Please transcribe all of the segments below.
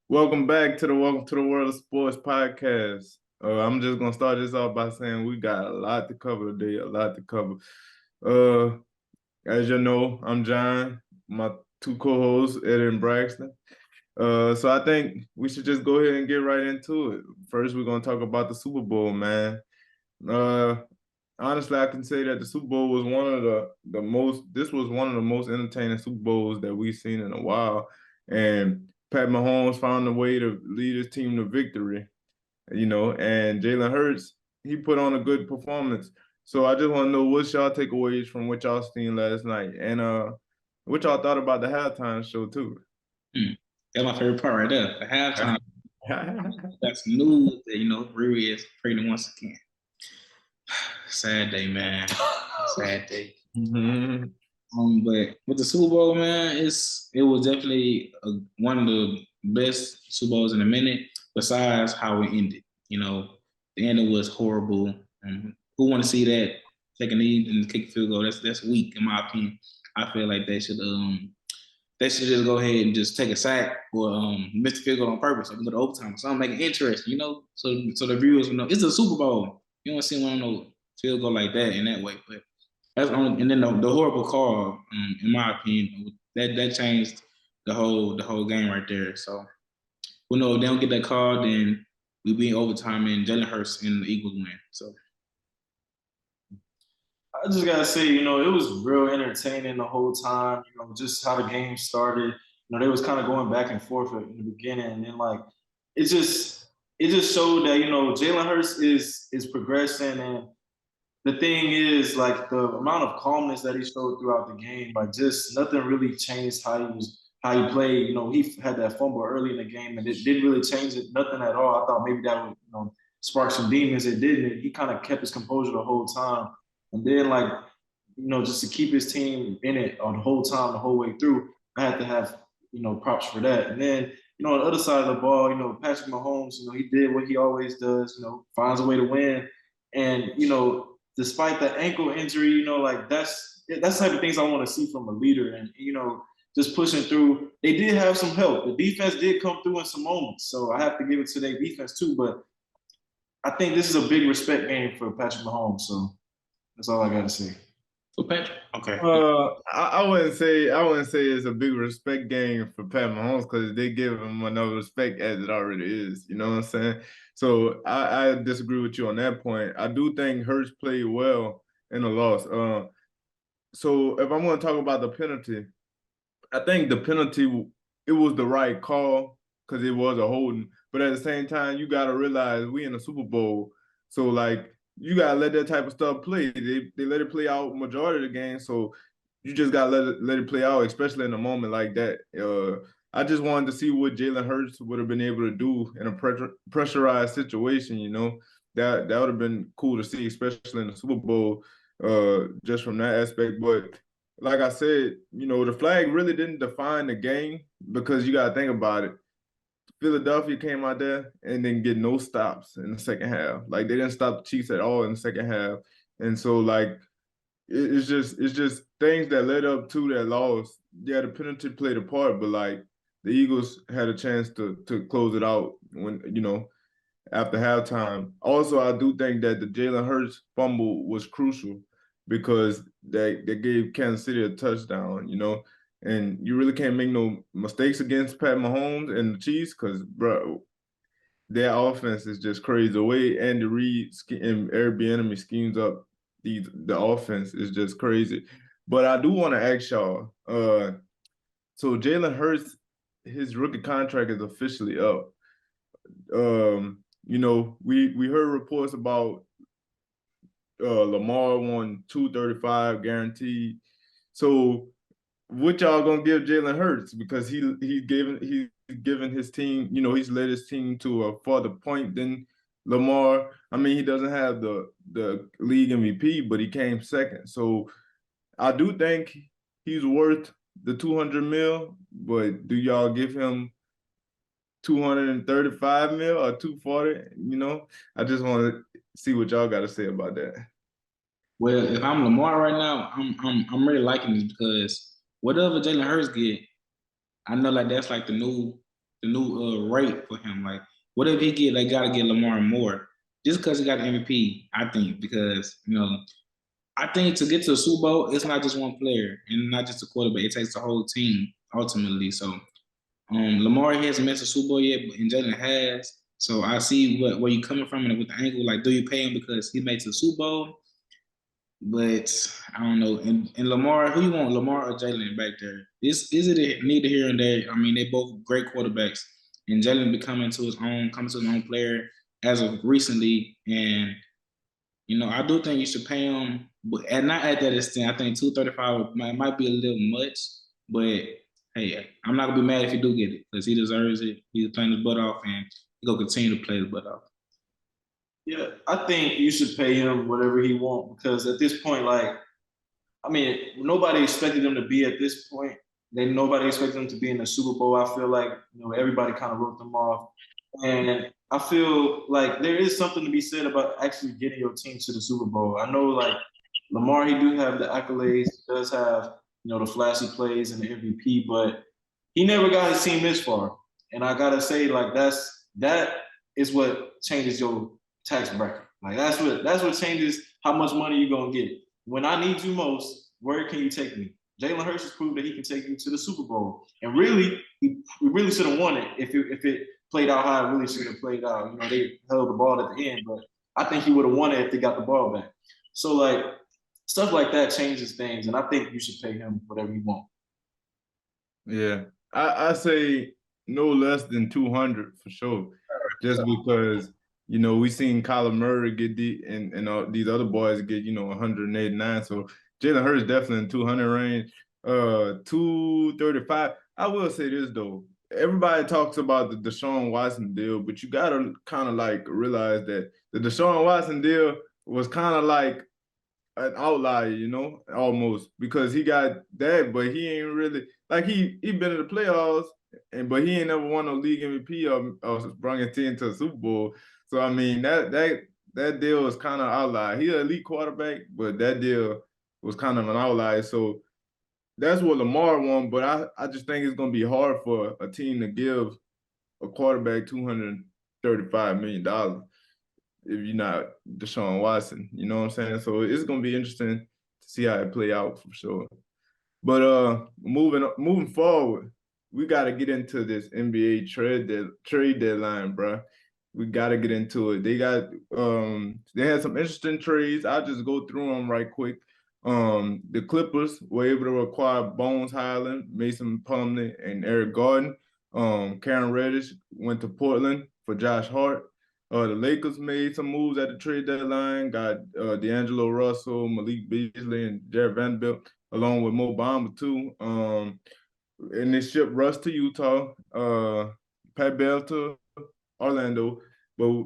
Welcome back to the Welcome to the World of Sports podcast. I'm just gonna start this off by saying we got a lot to cover today, a lot to cover. Uh, as you know, I'm John, my two co-hosts, Ed and Braxton. So I think we should just go ahead and get right into it. First, we're gonna talk about the Super Bowl, man. Uh, Honestly, I can say that the Super Bowl was one of the most. This was one of the most entertaining Super Bowls that we've seen in a while, and Pat Mahomes found a way to lead his team to victory. And Jalen Hurts, he put on a good performance. So I just want to know what's y'all takeaways from what y'all seen last night, and what y'all thought about the halftime show too. That's my favorite part right there. The halftime. Got some news that, Riri is pregnant once again. Sad day, man. Sad day. But with the Super Bowl, man, it was definitely one of the best Super Bowls in a minute. Besides how it ended, the ending was horrible. Who want to see that take a knee and kick a field goal? That's weak in my opinion. I feel like they should just go ahead and just take a sack or miss the field goal on purpose, or go to overtime or something, make it interesting, so the viewers will know it's a Super Bowl. You don't see one of those field goal like that in that way, but that's only. And then the horrible call, in my opinion, that changed the whole game right there. So we know if they don't get that call, then we be in overtime and Jalen Hurts and the Eagles win. So I just gotta say, it was real entertaining the whole time. Just how the game started. They was kind of going back and forth in the beginning, and then it just showed that Jalen Hurts is progressing, and the thing is like the amount of calmness that he showed throughout the game. Like just nothing really changed how he played. He had that fumble early in the game, and it didn't really change it, nothing at all. I thought maybe that would spark some demons. It didn't. He kind of kept his composure the whole time. And then, just to keep his team in it the whole time, the whole way through, I had to have, props for that. And then, on the other side of the ball, Patrick Mahomes, he did what he always does, finds a way to win. And, despite the ankle injury, that's the type of things I want to see from a leader. And, just pushing through. They did have some help. The defense did come through in some moments. So I have to give it to their defense too. But I think this is a big respect game for Patrick Mahomes. So that's all I got to say. Okay. I wouldn't say it's a big respect game for Pat Mahomes because they give him enough respect as it already is. You know what I'm saying? So I disagree with you on that point. I do think Hurts played well in the loss. So if I'm going to talk about the penalty, I think the penalty, it was the right call because it was a holding. But at the same time, you got to realize we in the Super Bowl. So, like, you got to let that type of stuff play. They let it play out majority of the game. So you just got to let it play out, especially in a moment like that. I just wanted to see what Jalen Hurts would have been able to do in a pressurized situation, That would have been cool to see, especially in the Super Bowl, just from that aspect. But like I said, the flag really didn't define the game because you got to think about it. Philadelphia came out there and didn't get no stops in the second half. Like they didn't stop the Chiefs at all in the second half. And so it's just things that led up to that loss. Yeah, the penalty played a part, but like the Eagles had a chance to close it out when, after halftime. Also, I do think that the Jalen Hurts fumble was crucial because they gave Kansas City a touchdown, and you really can't make no mistakes against Pat Mahomes and the Chiefs because, bro, their offense is just crazy. The way Andy Reid and Eric Bieniemy schemes up the offense is just crazy. But I do want to ask y'all, so Jalen Hurts, his rookie contract is officially up. We heard reports about Lamar won 235 guaranteed. So what y'all gonna give Jalen Hurts because he's given his team, he's led his team to a farther point than Lamar. I mean, he doesn't have the league MVP, but he came second. So I do think he's worth the 200 mil, but do y'all give him 235 mil or 240? I just want to see what y'all got to say about that. Well, if I'm Lamar right now, I'm really liking this because whatever Jalen Hurts get, I know like that's like the new rate for him. Like, whatever he get, they gotta get Lamar more. Just because he got the MVP, I think, because I think to get to the Super Bowl, it's not just one player and not just a quarterback. It takes the whole team ultimately. So Lamar hasn't missed a Super Bowl yet, and Jalen has. So I see where you're coming from and with the angle. Like, do you pay him because he makes a Super Bowl? But I don't know. And Lamar, who you want, Lamar or Jalen back there? Is it a neither here and there? I mean, they both great quarterbacks, and Jalen becoming to his own, coming to his own player as of recently. And I do think you should pay him, but not at that extent. I think 235 might be a little much, but hey, I'm not gonna be mad if you do get it because he deserves it. He's playing his butt off, and he's gonna continue to play his butt off. Yeah, I think you should pay him whatever he wants because at this point, like, I mean, nobody expected him to be at this point. Nobody expected him to be in the Super Bowl. I feel like everybody kind of wrote them off, and I feel like there is something to be said about actually getting your team to the Super Bowl. I know, like Lamar, he do have the accolades, he does have the flashy plays and the MVP, but he never got his team this far. And I gotta say, like that is what changes your tax bracket. Like that's what changes how much money you're gonna get. When I need you most, where can you take me? Jalen Hurts has proved that he can take you to the Super Bowl, and really, we really should have won it if it played out how it really should have played out. They held the ball at the end, but I think he would have won it if they got the ball back. So like stuff like that changes things, and I think you should pay him whatever you want. Yeah, I say no less than 200 for sure, just because we seen Kyler Murray get and all these other boys get 189. So Jalen Hurts definitely in 200 range. 235. I will say this though. Everybody talks about the Deshaun Watson deal, but you gotta kind of like realize that the Deshaun Watson deal was kind of like an outlier, almost because he got that, but he ain't really like he been in the playoffs, but he ain't never won no league MVP or brought his team to a Super Bowl. So I mean that deal was kind of outlier. He's an elite quarterback, but that deal was kind of an outlier. So that's what Lamar won, but I just think it's gonna be hard for a team to give a quarterback $235 million if you're not Deshaun Watson. You know what I'm saying? So it's gonna be interesting to see how it play out for sure. But moving forward, we gotta get into this NBA trade deadline, bro. We gotta get into it. They had some interesting trades. I'll just go through them right quick. The Clippers were able to acquire Bones Highland, Mason Plumlee, and Eric Gordon. Karen Reddish went to Portland for Josh Hart. The Lakers made some moves at the trade deadline, got D'Angelo Russell, Malik Beasley, and Jared Vanderbilt, along with Mo Bamba too. And they shipped Russ to Utah, Pat Bell to Orlando, but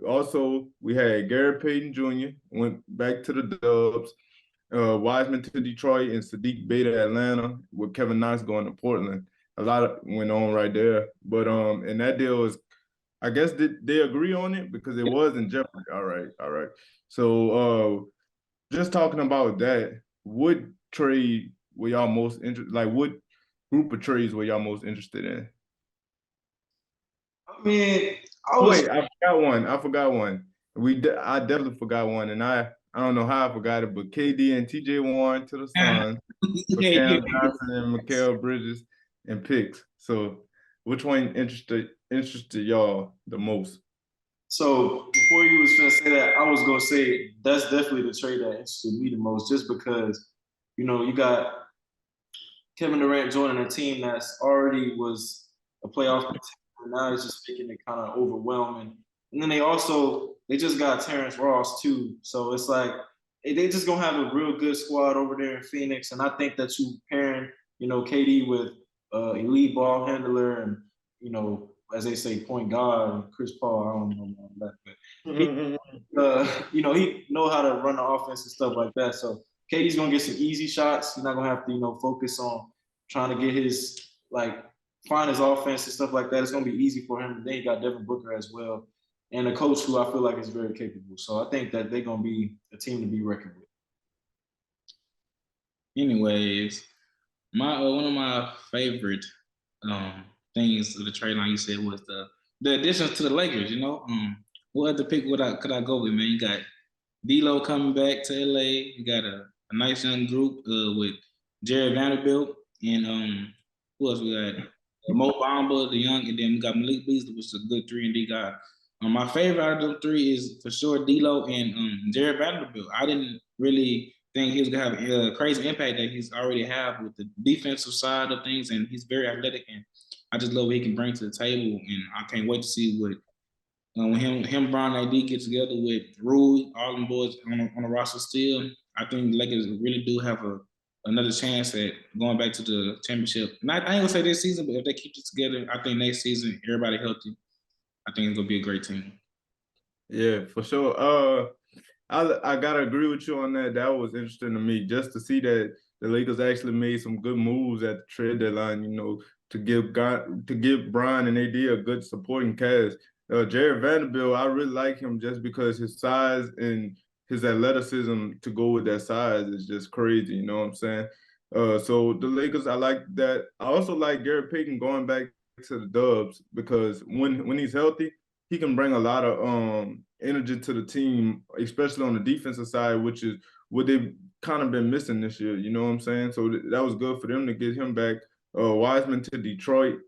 also we had Gary Payton Jr. went back to the Dubs, Wiseman to Detroit, and Sadiq Bey to Atlanta, with Kevin Knox going to Portland. A lot went on right there, but and that deal is, I guess they agree on it because it was in jeopardy. All right. So just talking about that, what trade were y'all most interested? Like, what group of trades were y'all most interested in? I mean, Wait, I forgot one. I definitely forgot one, and I don't know how I forgot it, but KD and TJ Warren to the Suns for Cam Johnson and Mikal Bridges and picks. So, which one interested y'all the most? So before you was gonna say that, I was gonna say that's definitely the trade that interested me the most, just because you got Kevin Durant joining a team that's already was a playoff contender. Now it's just making it kind of overwhelming. And then they just got Terrence Ross too. So it's like they just gonna have a real good squad over there in Phoenix. And I think that you pairing, KD with elite ball handler and, as they say, point guard, and Chris Paul, I don't know about that, but he know how to run the offense and stuff like that. So KD's gonna get some easy shots. He's not gonna have to, focus on trying to get his find his offense and stuff like that. It's gonna be easy for him. Then you got Devin Booker as well, and a coach who I feel like is very capable. So I think that they're gonna be a team to be reckoned with. Anyways, one of my favorite things of the trade line you said was the additions to the Lakers. What other pick could I go with, man? You got D'Lo coming back to LA. You got a nice young group with Jared Vanderbilt and who else we got? Mo Bamba, the young, and then we got Malik Beasley, which is a good 3-and-D guy. My favorite out of them three is for sure D'Lo and Jared Vanderbilt. I didn't really think he was gonna have a crazy impact that he's already have with the defensive side of things, and he's very athletic, and I just love what he can bring to the table, and I can't wait to see what when him, Brown, AD get together with Rui, all them boys on the roster still. I think the Lakers really do have another chance at going back to the championship. I ain't gonna say this season, but if they keep it together, I think next season, everybody healthy, I think it's gonna be a great team. Yeah, for sure. I gotta agree with you on that. That was interesting to me, just to see that the Lakers actually made some good moves at the trade deadline. To give Brian and AD a good supporting cast. Jared Vanderbilt, I really like him just because his size and his athleticism to go with that size is just crazy. You know what I'm saying? So the Lakers, I like that. I also like Gary Payton going back to the Dubs because when he's healthy, he can bring a lot of energy to the team, especially on the defensive side, which is what they've kind of been missing this year. You know what I'm saying? So that was good for them to get him back. Wiseman to Detroit.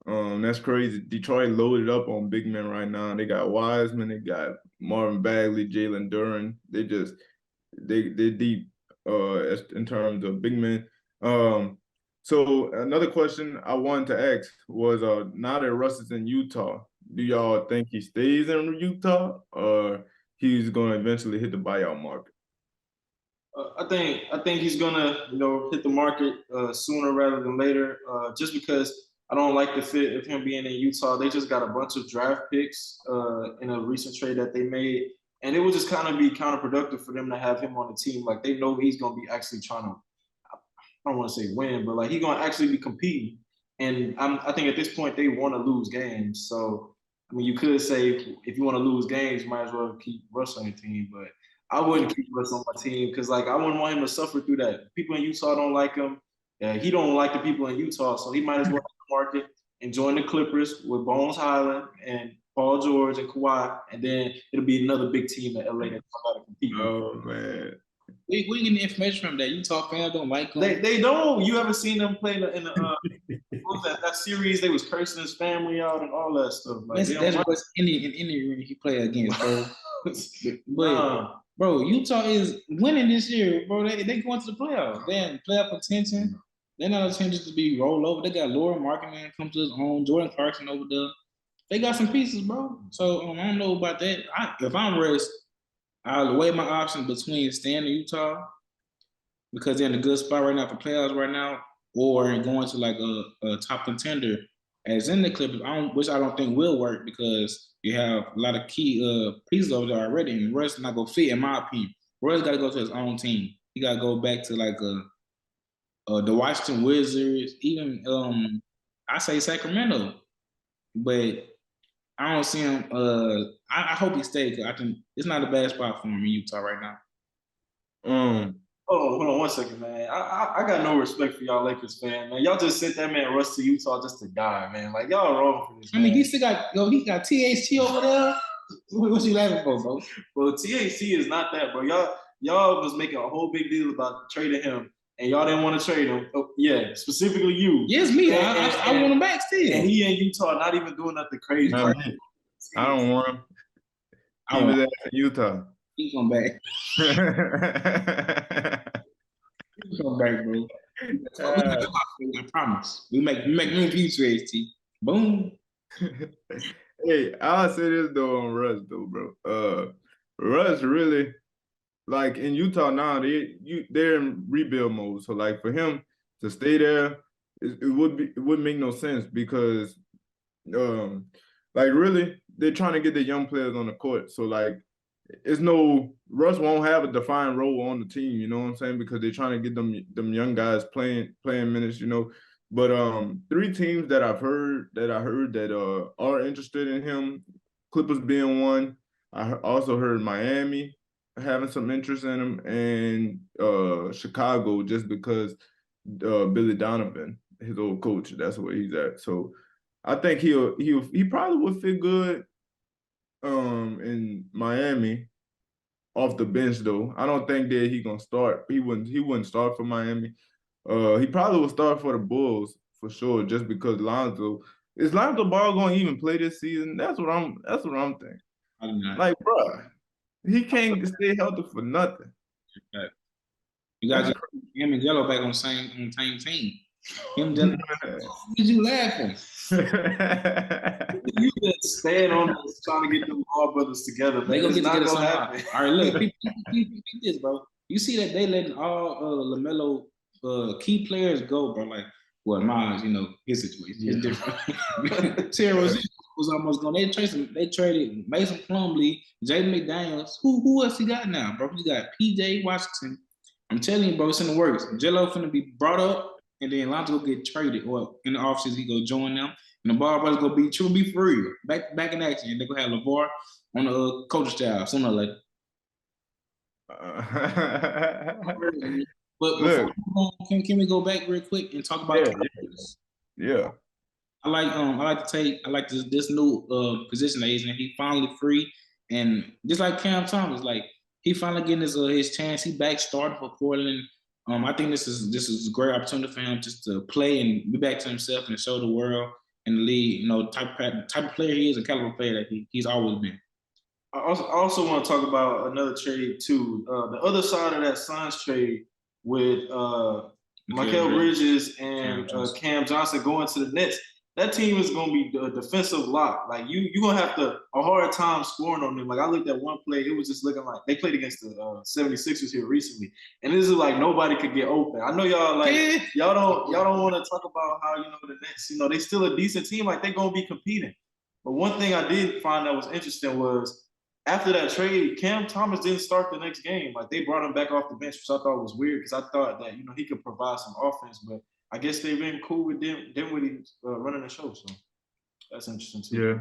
That's crazy. Detroit loaded up on big men right now. They got Wiseman, they got Marvin Bagley, Jalen Duren. They're deep in terms of big men. So another question I wanted to ask was now that Russ is in Utah, do y'all think he stays in Utah or he's gonna eventually hit the buyout market? I think he's gonna hit the market sooner rather than later. Just because I don't like the fit of him being in Utah. They just got a bunch of draft picks in a recent trade that they made, and it would just kind of be counterproductive for them to have him on the team. Like they know he's gonna be actually trying to. I don't want to say win, but like he's gonna actually be competing. And I think at this point they want to lose games. So I mean, you could say if you want to lose games, you might as well keep Russ on your team, but I wouldn't keep Russ on my team because, like, I wouldn't want him to suffer through that. People in Utah don't like him. He don't like the people in Utah, so he might as well hit the market and join the Clippers with Bones Highland and Paul George and Kawhi, and then it'll be another big team in LA that's got to compete with. Oh man, We getting information from that Utah fans don't like him. They don't. You ever seen them play in the what was that series? They was cursing his family out and all that stuff. Like, that's what's in any arena he play against, bro. But bro, Utah is winning this year, bro. They going to the playoffs. They're in playoff contention. They're not a team just to be rolled over. They got Laura Markkanen come to his own, Jordan Clarkson over there. They got some pieces, bro. So I don't know about that. If I'm Russ, I'll weigh my options between staying in Utah because they're in a good spot right now for playoffs right now, or going to like a top contender as in the Clippers, which I don't think will work because you have a lot of key pieces over there already, and Russ not gonna fit in my opinion. Russ got to go to his own team. He got to go back to like the Washington Wizards, even I say Sacramento, but I don't see him. I hope he stays. I think it's not a bad spot for him in Utah right now. Hold on 1 second, man. I got no respect for y'all Lakers fan, man. Y'all just sent that man Russ to Utah just to die, man. Like y'all wrong for this. I mean, he still got he got THT over there. What you laughing for, bro? Bro, THT is not that, bro. Y'all was making a whole big deal about trading him, and y'all didn't want to trade him. Oh, yeah, specifically you. Yes, me. I want him back still. And he in Utah, not even doing nothing crazy. I don't want him. Keep it in Utah. He's come back. He's come back, bro. I promise. We make room for you, THT. Boom. Hey, I'll say this though on Russ though, bro. Russ really, like in Utah now, they're in rebuild mode. So like for him to stay there, it wouldn't make no sense because like really they're trying to get the young players on the court. So like Russ won't have a defined role on the team, you know what I'm saying? Because they're trying to get them young guys playing minutes, you know. But 3 teams that I heard that are interested in him, Clippers being one. I also heard Miami having some interest in him, and Chicago just because Billy Donovan, his old coach, that's where he's at. So I think he probably would fit good in Miami off the bench though. I don't think that he gonna start. He wouldn't start for Miami. He probably will start for the Bulls for sure, just because Lonzo is Lonzo Ball gonna even play this season? That's what I'm thinking. I do not. Like, bruh, he can't stay healthy for nothing. You That's got him and Jello back on the same team. Him Jello. What did you laughing? You been staying on this trying to get them all brothers together, man. They gonna It's get not together gonna somehow. happen. All right, look, peep this, bro. You see that they letting all LaMelo key players go, bro. Like, well, Miles, his situation is different. Terry was almost gone. They traded Mason Plumlee, Jaden McDaniels. Who else he got now, bro? You got PJ Washington. I'm telling you, bro, it's in the works. Jello finna be brought up, and then Lonzo will get traded, or in the offseason he go join them. And the Ball brothers gonna be for real. Back in action. And they gonna have LeVar on the coaching staff sooner or later. But before can we go back real quick and talk about yeah. I like this new position that he's in. He finally free, and just like Cam Thomas, like he finally getting his chance. He back starting for Portland. I think this is a great opportunity for him just to play and be back to himself and show the world and the league, type of player he is, a caliber player that he's always been. I also want to talk about another trade too. The other side of that Suns trade with Mikal Bridges and Cam Johnson going to the Nets. That team is going to be a defensive lock. Like you're going to have a hard time scoring on them. Like I looked at one play, it was just looking like they played against the 76ers here recently, and this is like nobody could get open. I know y'all y'all don't want to talk about how the Nets, they still a decent team. Like they're going to be competing. But one thing I did find that was interesting was after that trade, Cam Thomas didn't start the next game. Like they brought him back off the bench, which I thought was weird because I thought that he could provide some offense, but I guess they've been cool with Dinwiddie running the show, so that's interesting too. Yeah,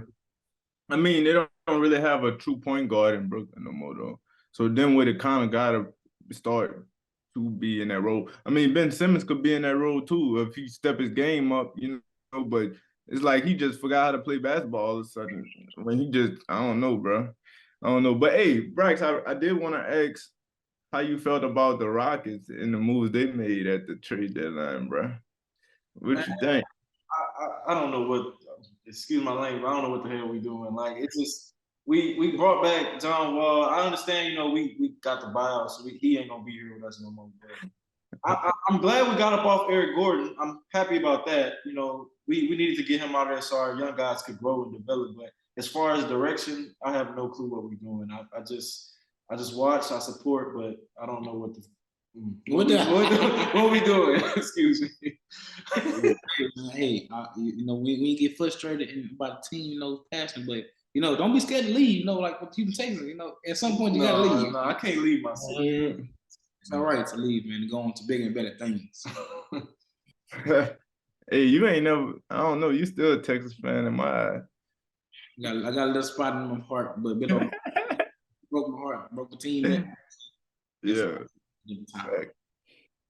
I mean they don't really have a true point guard in Brooklyn no more though. So Dinwiddie kind of got to start to be in that role. I mean Ben Simmons could be in that role too if he step his game up, But it's like he just forgot how to play basketball all of a sudden. When I don't know, bro. I don't know. But hey, Brax, I did want to ask how you felt about the Rockets and the moves they made at the trade deadline, bro. What you think? I don't know what. Excuse my language. I don't know what the hell we doing. Like it's just we brought back John Wall. I understand. We got the buyout, so he ain't gonna be here with us no more. I'm glad we got up off Eric Gordon. I'm happy about that. We needed to get him out of there so our young guys could grow and develop. But as far as direction, I have no clue what we're doing. I just watch, I support, but I don't know what we doing. Excuse me. Hey, we get frustrated about the team, passion, but don't be scared to leave. Like what people take, at some point you gotta leave. No, I can't leave myself. It's all right to leave, man, and go on to bigger and better things. Hey, you ain't never. I don't know. You still a Texas fan in my eye. I got a little spot in my heart, but broke my heart, broke the team. Yeah.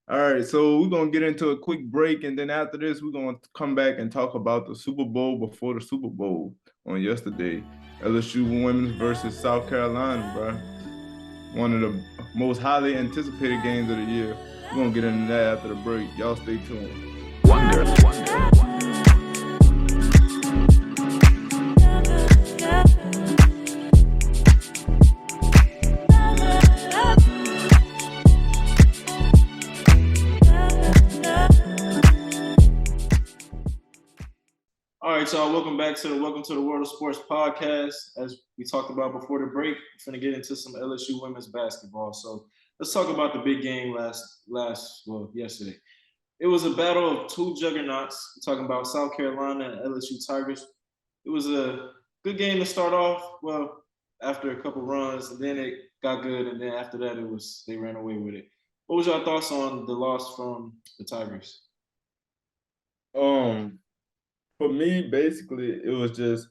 All right, so we're gonna get into a quick break, and then after this, we're gonna come back and talk about the Super Bowl before the Super Bowl on yesterday. LSU women's versus South Carolina, bro. One of the most highly anticipated games of the year. We're gonna get into that after the break. Y'all stay tuned. Wonder. All right, y'all. Welcome to the World of Sports podcast. As we talked about before the break, we're gonna get into some LSU women's basketball. So let's talk about the big game yesterday. It was a battle of two juggernauts. We're talking about South Carolina and LSU Tigers. It was a good game to start off. Well, after a couple runs, and then it got good, and then after that, they ran away with it. What was your thoughts on the loss from the Tigers? For me, basically, it was just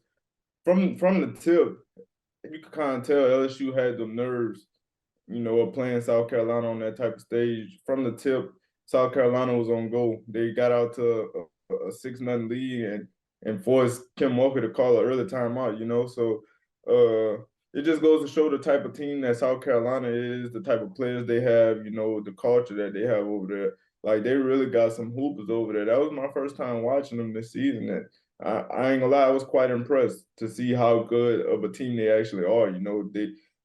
from the tip, you could kind of tell LSU had the nerves, of playing South Carolina on that type of stage. From the tip, South Carolina was on go. They got out to a 6-0 lead, and and forced Kim Walker to call an early timeout, you know. So it just goes to show the type of team that South Carolina is, the type of players they have, you know, the culture that they have over there. Like they really got some hoopers over there. That was my first time watching them this season. And I ain't gonna lie, I was quite impressed to see how good of a team they actually are. You know,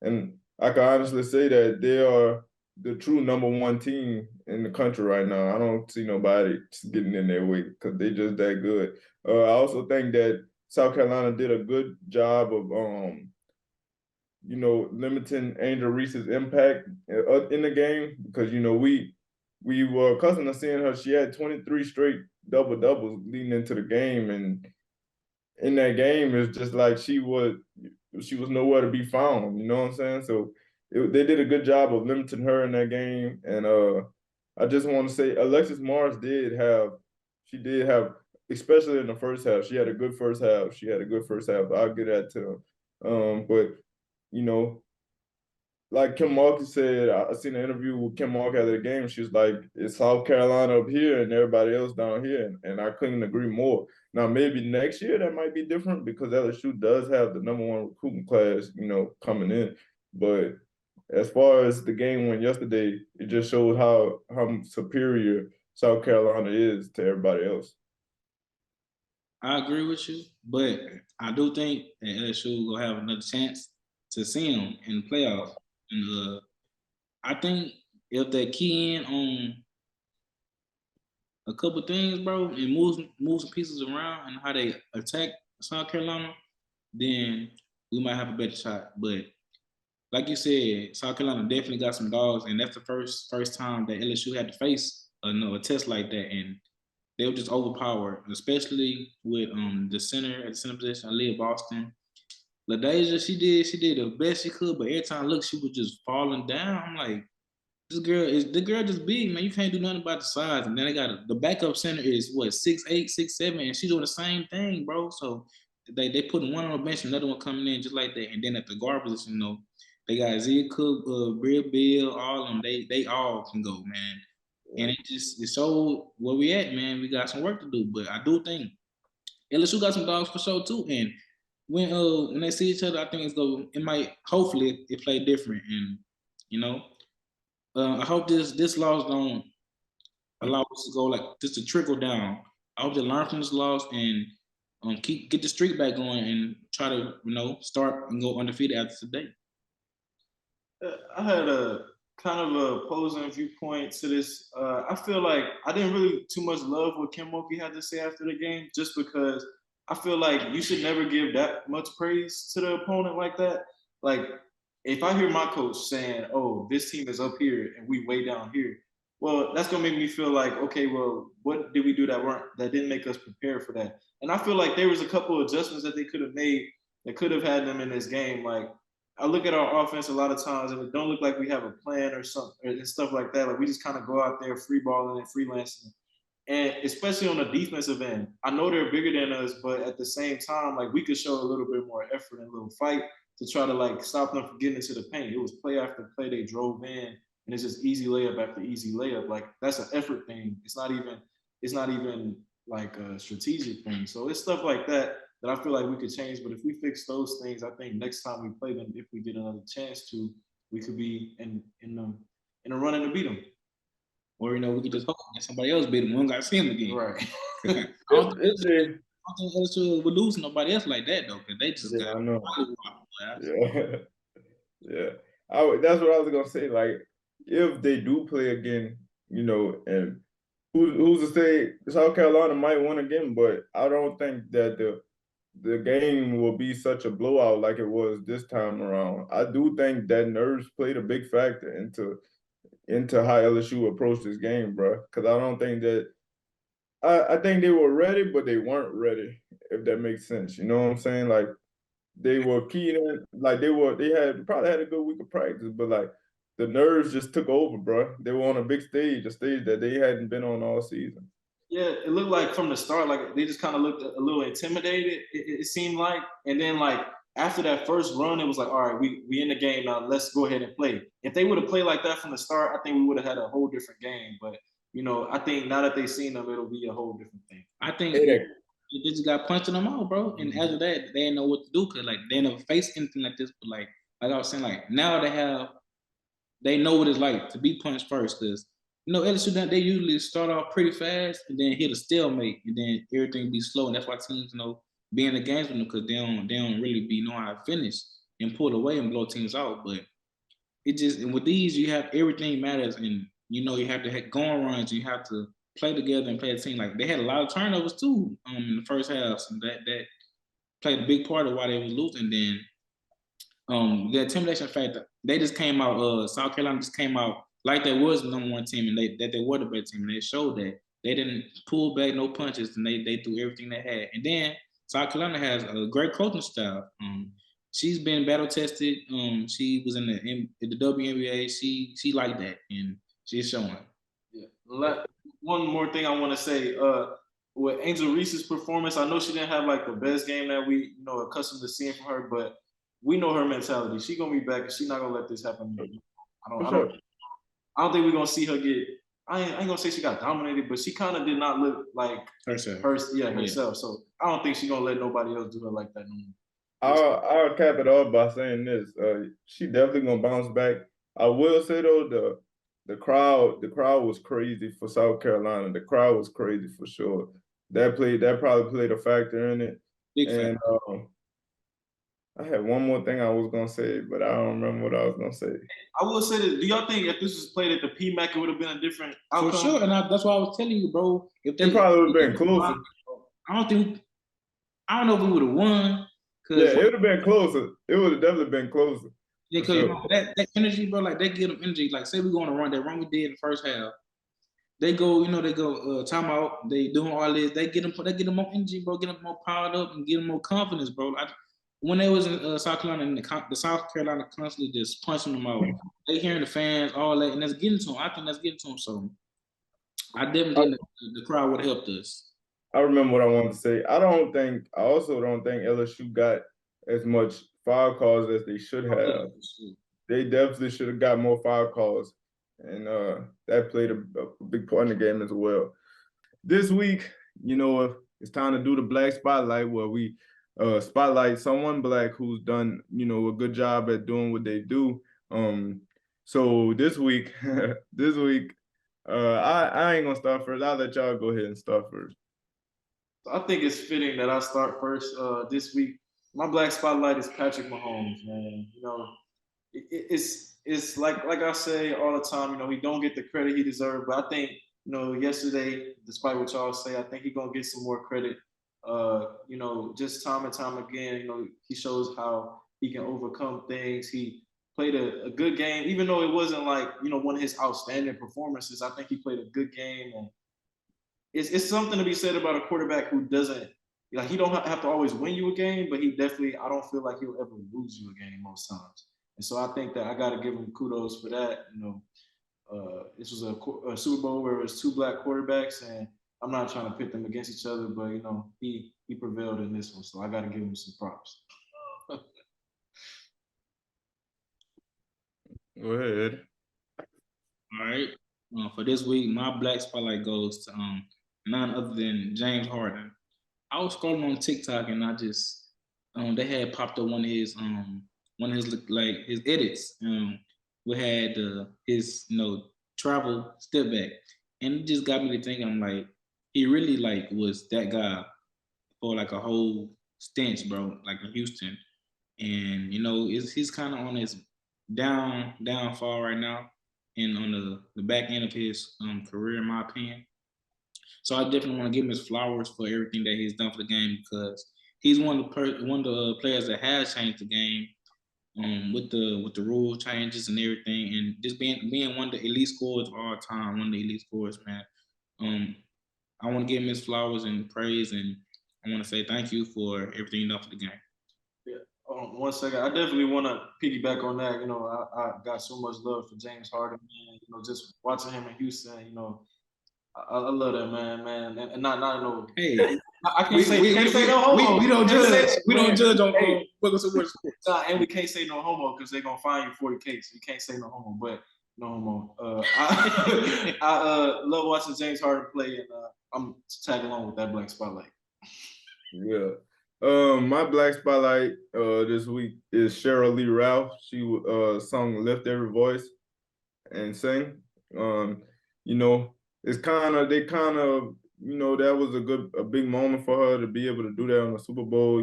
and I can honestly say that they are the true #1 team in the country right now. I don't see nobody getting in their way because they just that good. I also think that South Carolina did a good job of you know, limiting Angel Reese's impact in the game because you know we were accustomed to seeing her. She had 23 straight double doubles leading into the game, and in that game, it's just like she was nowhere to be found. You know what I'm saying? So they did a good job of limiting her in that game, and I just want to say Alexis Morris she did have, especially in the first half, she had a good first half. She had a good first half. I'll give that to her. But you know, like Kim Mulkey said, I seen an interview with Kim Mulkey after the game. She was like, "It's South Carolina up here and everybody else down here," and I couldn't agree more. Now maybe next year that might be different because LSU does have the #1 recruiting class, you know, coming in. But as far as the game went yesterday, it just showed how superior South Carolina is to everybody else. I agree with you, but I do think that LSU will have another chance to see them in the playoffs. And I think if they key in on a couple things, bro, and move some pieces around and how they attack South Carolina, then we might have a better shot. But like you said, South Carolina definitely got some dogs, and that's the first time that LSU had to face a test like that, and they were just overpowered, especially with the center at the center position, Aaliyah Boston. LaDeja, she did the best she could, but every time I looked, she was just falling down. I'm like, the girl just big, man. You can't do nothing about the size. And then they got the backup center is what 6'8", 6'7", and she's doing the same thing, bro. So they put one on the bench, another one coming in just like that. And then at the guard position, you know, they got Zia Cook, Bria Bill, all of them. They all can go, man. And it showed where we at, man. We got some work to do, but I do think LSU got some dogs for sure too. And when they see each other, I think it might hopefully it play different. And you know, I hope this loss don't allow us to go like just to trickle down. I hope they learn from this loss and get the streak back going and try to start and go undefeated after today. I had a kind of a opposing viewpoint to this. I feel like I didn't really too much love what Kim Mulkey had to say after the game, just because I feel like you should never give that much praise to the opponent like that. Like, if I hear my coach saying, "Oh, this team is up here and we way down here," well, that's gonna make me feel like, okay, well, what did we do that didn't make us prepare for that? And I feel like there was a couple of adjustments that they could have made that could have had them in this game. Like, I look at our offense a lot of times and it don't look like we have a plan or something and stuff like that. Like, we just kind of go out there free balling and freelancing. And especially on the defensive end, I know they're bigger than us, but at the same time, like, we could show a little bit more effort and a little fight to try to like stop them from getting into the paint. It was play after play they drove in, and it's just easy layup after easy layup. Like, that's an effort thing. It's not even like a strategic thing. So it's stuff like that I feel like we could change. But if we fix those things, I think next time we play them, if we get another chance to, we could be in a running to beat them. Or we could just hope that somebody else beat them. We don't got to see them again. Right. I don't think LSU would lose nobody else like that though, because they just got. I know. Yeah, yeah. That's what I was gonna say. Like, if they do play again, and who's to say South Carolina might win again, but I don't think that the game will be such a blowout like it was this time around. I do think that nerves played a big factor into how LSU approached this game, bro. Because I don't think that I think they were ready, but they weren't ready. If that makes sense, you know what I'm saying? Like, they were keyed in, like they probably had a good week of practice, but like the nerves just took over, bro. They were on a big stage, a stage that they hadn't been on all season. Yeah, it looked like from the start, like they just kind of looked a little intimidated. It seemed like, and then like after that first run, it was like, all right, we in the game now. Let's go ahead and play. If they would have played like that from the start, I think we would have had a whole different game. But I think now that they've seen them, it'll be a whole different thing. I think They just got punched in the mouth, bro. And after that, they didn't know what to do because like they never faced anything like this. But like I was saying, like now they know what it's like to be punched first. Because LSU they usually start off pretty fast and then hit a stalemate and then everything be slow. And that's why teams be in the games with them because they don't really be know how to finish and pull away and blow teams out. But and with these you have everything matters and you have to have going runs. You have to play together and play a team. Like they had a lot of turnovers too in the first half, and that played a big part of why they was losing. Then the intimidation factor, they just came out. South Carolina just came out like they was the number one team, and they were the better team. And they showed that they didn't pull back no punches, and they threw everything they had. And then South Carolina has a great coaching staff. She's been battle tested. She was in the WNBA. She like that, and she's showing. Yeah. One more thing I want to say. With Angel Reese's performance, I know she didn't have like the best game that we accustomed to seeing from her, but we know her mentality. She's gonna be back, and she's not gonna let this happen. I don't think we're gonna see her get. I ain't gonna say she got dominated, but she kind of did not look like herself. Herself. So I don't think she's gonna let nobody else do her like that no more. I'll cap it off by saying this. She definitely gonna bounce back. I will say though, the crowd was crazy for South Carolina. The crowd was crazy for sure. That probably played a factor in it. Big factor. I had one more thing I was gonna say, but I don't remember what I was gonna say. I will say this: do y'all think if this was played at the PMAC, it would have been a different outcome? For sure, and that's why I was telling you, bro. If it probably would have been closer. I don't know if we would have won. Yeah, it would have been closer. It would have definitely been closer. Yeah, because that energy, bro, like they give them energy. Like say we're going to run that run we did in the first half. They go, timeout. They doing all this. They get them more energy, bro. Get them more powered up and get them more confidence, bro. When they was in South Carolina, and the South Carolina constantly just punching them out. They hearing the fans, all that, and that's getting to them. I think that's getting to them. So I definitely think the crowd would have helped us. I remember what I wanted to say. I also don't think LSU got as much foul calls as they should have. They definitely should have got more foul calls. And that played a big part in the game as well. This week, it's time to do the Black Spotlight where we spotlight someone Black who's done, a good job at doing what they do. So this week, I ain't gonna start first. I'll let y'all go ahead and start first. I think it's fitting that I start first this week. My Black Spotlight is Patrick Mahomes, man. It's like I say all the time, he don't get the credit he deserves. But I think, yesterday, despite what y'all say, I think he's gonna get some more credit. Just time and time again, he shows how he can overcome things. He played a good game, even though it wasn't like, one of his outstanding performances. I think he played a good game, and it's something to be said about a quarterback who doesn't, he don't have to always win you a game, but he definitely, I don't feel like he'll ever lose you a game most times. And so I think that I got to give him kudos for that. This was a Super Bowl where it was two Black quarterbacks, and I'm not trying to pit them against each other, but he prevailed in this one, so I got to give him some props. Go ahead. All right. For this week, my Black Spotlight goes to none other than James Harden. I was scrolling on TikTok and I just they had popped up one of his his edits. We had his travel step back, and it just got me to thinking. I'm like, he really was that guy for like a whole stench, bro, like in Houston, and he's kind of on his downfall right now, and on the back end of his career, in my opinion. So I definitely want to give him his flowers for everything that he's done for the game because he's one of the players that has changed the game with the rule changes and everything, and just being one of the elite scorers of all time, one of the elite scorers, man. I want to give him his flowers and praise, and I want to say thank you for everything you done for the game. Yeah. 1 second. I definitely want to piggyback on that. I got so much love for James Harden, man. Just watching him in Houston, I love that man, and not no. Hey, I can't say no homo. We don't judge. We don't judge on sports. And we can't say no homo because they're gonna fine you $40K. So you can't say no homo, but no homo. I love watching James Harden play, and I'm tagging along with that Black Spotlight. Yeah. My black spotlight this week is Cheryl Lee Ralph. She sung "Lift Every Voice" and sang. Um, you know, it's kind of that was a big moment for her to be able to do that on the Super Bowl.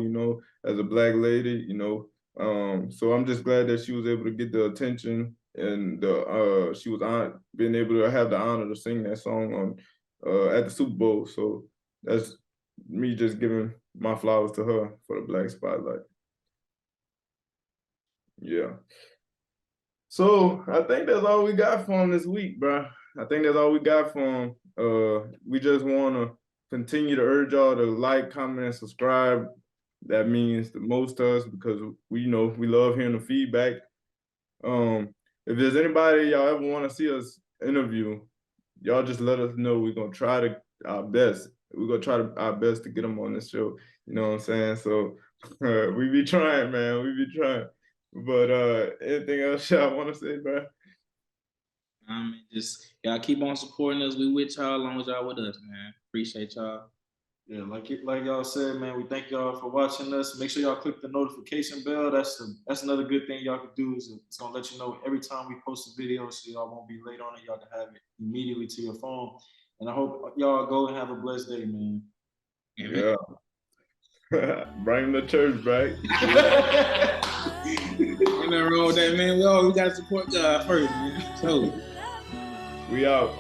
As a black lady. So I'm just glad that she was able to get the attention and she was being able to have the honor to sing that song on at the Super Bowl. So that's me just giving my flowers to her for the black spotlight. Yeah. So I think that's all we got for him this week, bro. I think that's all we got for him. We just want to continue to urge y'all to like, comment, and subscribe. That means the most to us because we love hearing the feedback. If there's anybody y'all ever want to see us interview, y'all just let us know. We're gonna try our best. We're gonna try our best to get them on this show. You know what I'm saying? So we be trying, man. We be trying. But anything else y'all want to say, bro? Just y'all keep on supporting us. We with y'all as long as y'all with us, man. Appreciate y'all. Yeah, like y'all said, man, we thank y'all for watching us. Make sure y'all click the notification bell. That's another good thing y'all can do. Is it's gonna let you know every time we post a video, so y'all won't be late on it. Y'all can have it immediately to your phone. And I hope y'all go and have a blessed day, man. Yeah. Bring the church back. Ain't nothing wrong with that, man. We gotta support God first, man. So we out.